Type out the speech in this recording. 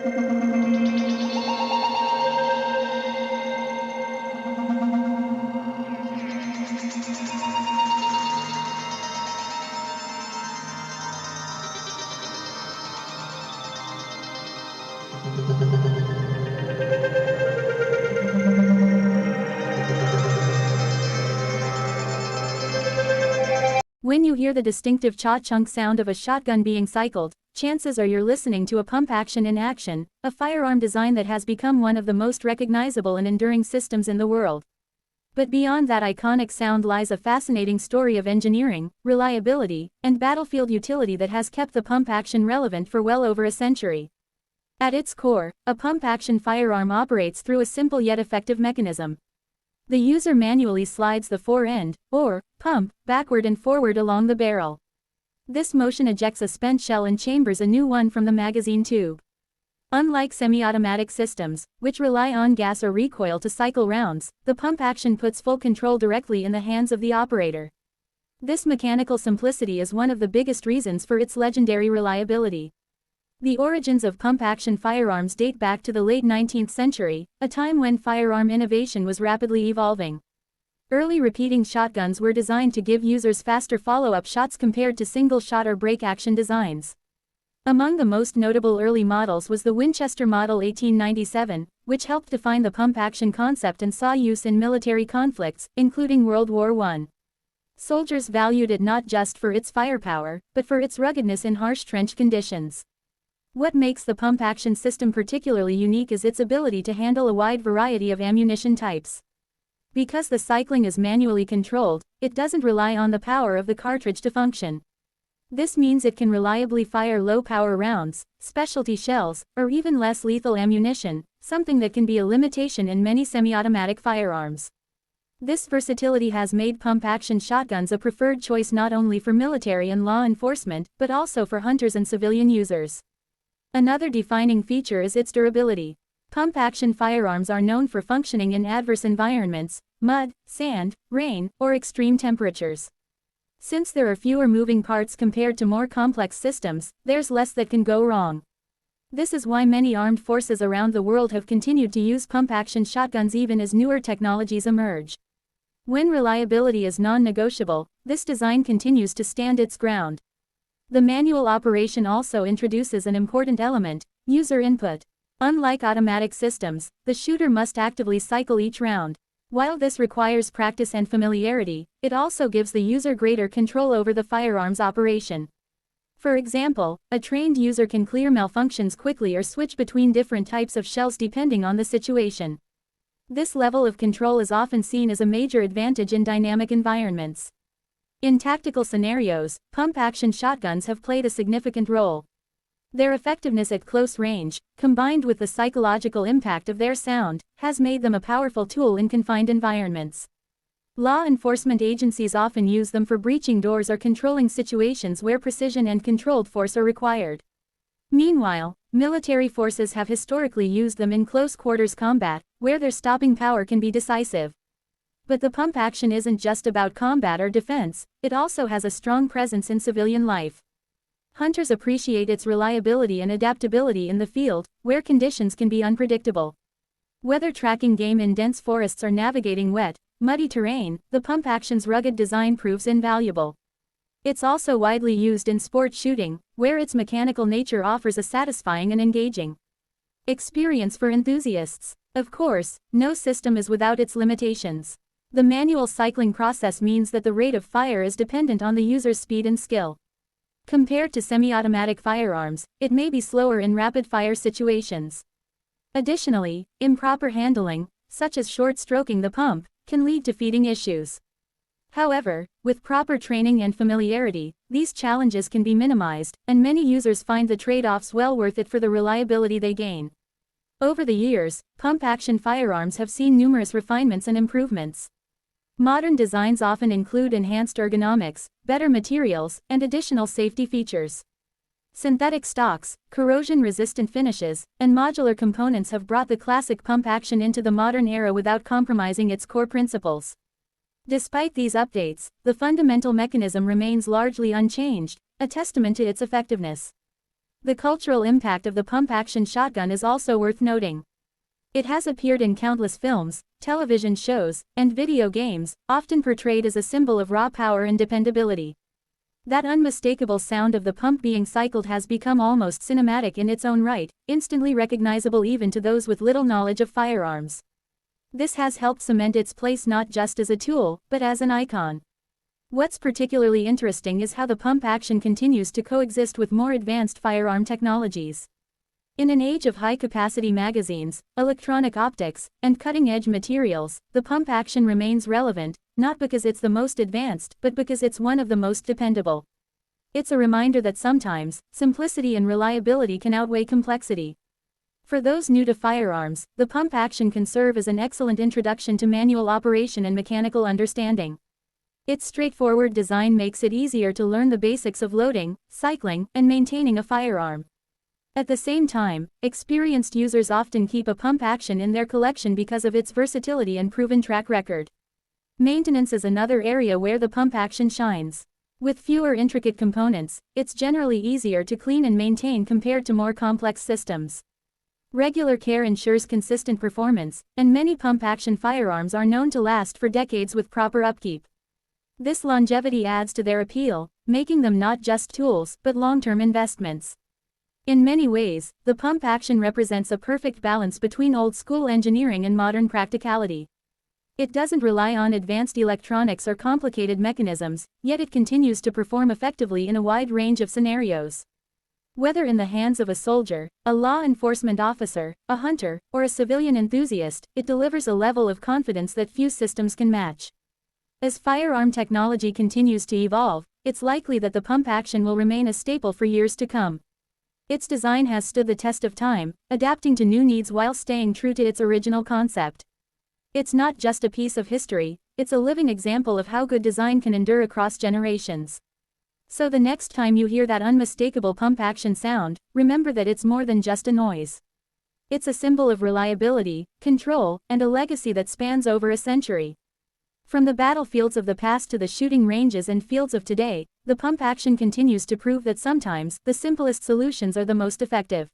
When you hear the distinctive cha-chunk sound of a shotgun being cycled, chances are you're listening to a pump action in action, a firearm design that has become one of the most recognizable and enduring systems in the world. But beyond that iconic sound lies a fascinating story of engineering, reliability, and battlefield utility that has kept the pump action relevant for well over a century. At its core, a pump action firearm operates through a simple yet effective mechanism. The user manually slides the fore-end, or pump, backward and forward along the barrel. This motion ejects a spent shell and chambers a new one from the magazine tube. Unlike semi-automatic systems, which rely on gas or recoil to cycle rounds, the pump action puts full control directly in the hands of the operator. This mechanical simplicity is one of the biggest reasons for its legendary reliability. The origins of pump-action firearms date back to the late 19th century, a time when firearm innovation was rapidly evolving. Early repeating shotguns were designed to give users faster follow-up shots compared to single-shot or break-action designs. Among the most notable early models was the Winchester Model 1897, which helped define the pump-action concept and saw use in military conflicts, including World War I. Soldiers valued it not just for its firepower, but for its ruggedness in harsh trench conditions. What makes the pump-action system particularly unique is its ability to handle a wide variety of ammunition types. Because the cycling is manually controlled, it doesn't rely on the power of the cartridge to function. This means it can reliably fire low-power rounds, specialty shells, or even less lethal ammunition, something that can be a limitation in many semi-automatic firearms. This versatility has made pump-action shotguns a preferred choice not only for military and law enforcement, but also for hunters and civilian users. Another defining feature is its durability. Pump-action firearms are known for functioning in adverse environments, mud, sand, rain, or extreme temperatures. Since there are fewer moving parts compared to more complex systems, there's less that can go wrong. This is why many armed forces around the world have continued to use pump-action shotguns even as newer technologies emerge. When reliability is non-negotiable, this design continues to stand its ground. The manual operation also introduces an important element, user input. Unlike automatic systems, the shooter must actively cycle each round. While this requires practice and familiarity, it also gives the user greater control over the firearm's operation. For example, a trained user can clear malfunctions quickly or switch between different types of shells depending on the situation. This level of control is often seen as a major advantage in dynamic environments. In tactical scenarios, pump-action shotguns have played a significant role. Their effectiveness at close range, combined with the psychological impact of their sound, has made them a powerful tool in confined environments. Law enforcement agencies often use them for breaching doors or controlling situations where precision and controlled force are required. Meanwhile, military forces have historically used them in close-quarters combat, where their stopping power can be decisive. But the pump action isn't just about combat or defense, it also has a strong presence in civilian life. Hunters appreciate its reliability and adaptability in the field, where conditions can be unpredictable. Whether tracking game in dense forests or navigating wet, muddy terrain, the pump action's rugged design proves invaluable. It's also widely used in sport shooting, where its mechanical nature offers a satisfying and engaging experience for enthusiasts. Of course, no system is without its limitations. The manual cycling process means that the rate of fire is dependent on the user's speed and skill. Compared to semi-automatic firearms, it may be slower in rapid-fire situations. Additionally, improper handling, such as short-stroking the pump, can lead to feeding issues. However, with proper training and familiarity, these challenges can be minimized, and many users find the trade-offs well worth it for the reliability they gain. Over the years, pump-action firearms have seen numerous refinements and improvements. Modern designs often include enhanced ergonomics, better materials, and additional safety features. Synthetic stocks, corrosion-resistant finishes, and modular components have brought the classic pump action into the modern era without compromising its core principles. Despite these updates, the fundamental mechanism remains largely unchanged, a testament to its effectiveness. The cultural impact of the pump-action shotgun is also worth noting. It has appeared in countless films, television shows, and video games, often portrayed as a symbol of raw power and dependability. That unmistakable sound of the pump being cycled has become almost cinematic in its own right, instantly recognizable even to those with little knowledge of firearms. This has helped cement its place not just as a tool, but as an icon. What's particularly interesting is how the pump action continues to coexist with more advanced firearm technologies. In an age of high-capacity magazines, electronic optics, and cutting-edge materials, the pump action remains relevant, not because it's the most advanced, but because it's one of the most dependable. It's a reminder that sometimes, simplicity and reliability can outweigh complexity. For those new to firearms, the pump action can serve as an excellent introduction to manual operation and mechanical understanding. Its straightforward design makes it easier to learn the basics of loading, cycling, and maintaining a firearm. At the same time, experienced users often keep a pump action in their collection because of its versatility and proven track record. Maintenance is another area where the pump action shines. With fewer intricate components, it's generally easier to clean and maintain compared to more complex systems. Regular care ensures consistent performance, and many pump-action firearms are known to last for decades with proper upkeep. This longevity adds to their appeal, making them not just tools, but long-term investments. In many ways, the pump action represents a perfect balance between old-school engineering and modern practicality. It doesn't rely on advanced electronics or complicated mechanisms, yet it continues to perform effectively in a wide range of scenarios. Whether in the hands of a soldier, a law enforcement officer, a hunter, or a civilian enthusiast, it delivers a level of confidence that few systems can match. As firearm technology continues to evolve, it's likely that the pump action will remain a staple for years to come. Its design has stood the test of time, adapting to new needs while staying true to its original concept. It's not just a piece of history, it's a living example of how good design can endure across generations. So the next time you hear that unmistakable pump action sound, remember that it's more than just a noise. It's a symbol of reliability, control, and a legacy that spans over a century. From the battlefields of the past to the shooting ranges and fields of today, the pump action continues to prove that sometimes the simplest solutions are the most effective.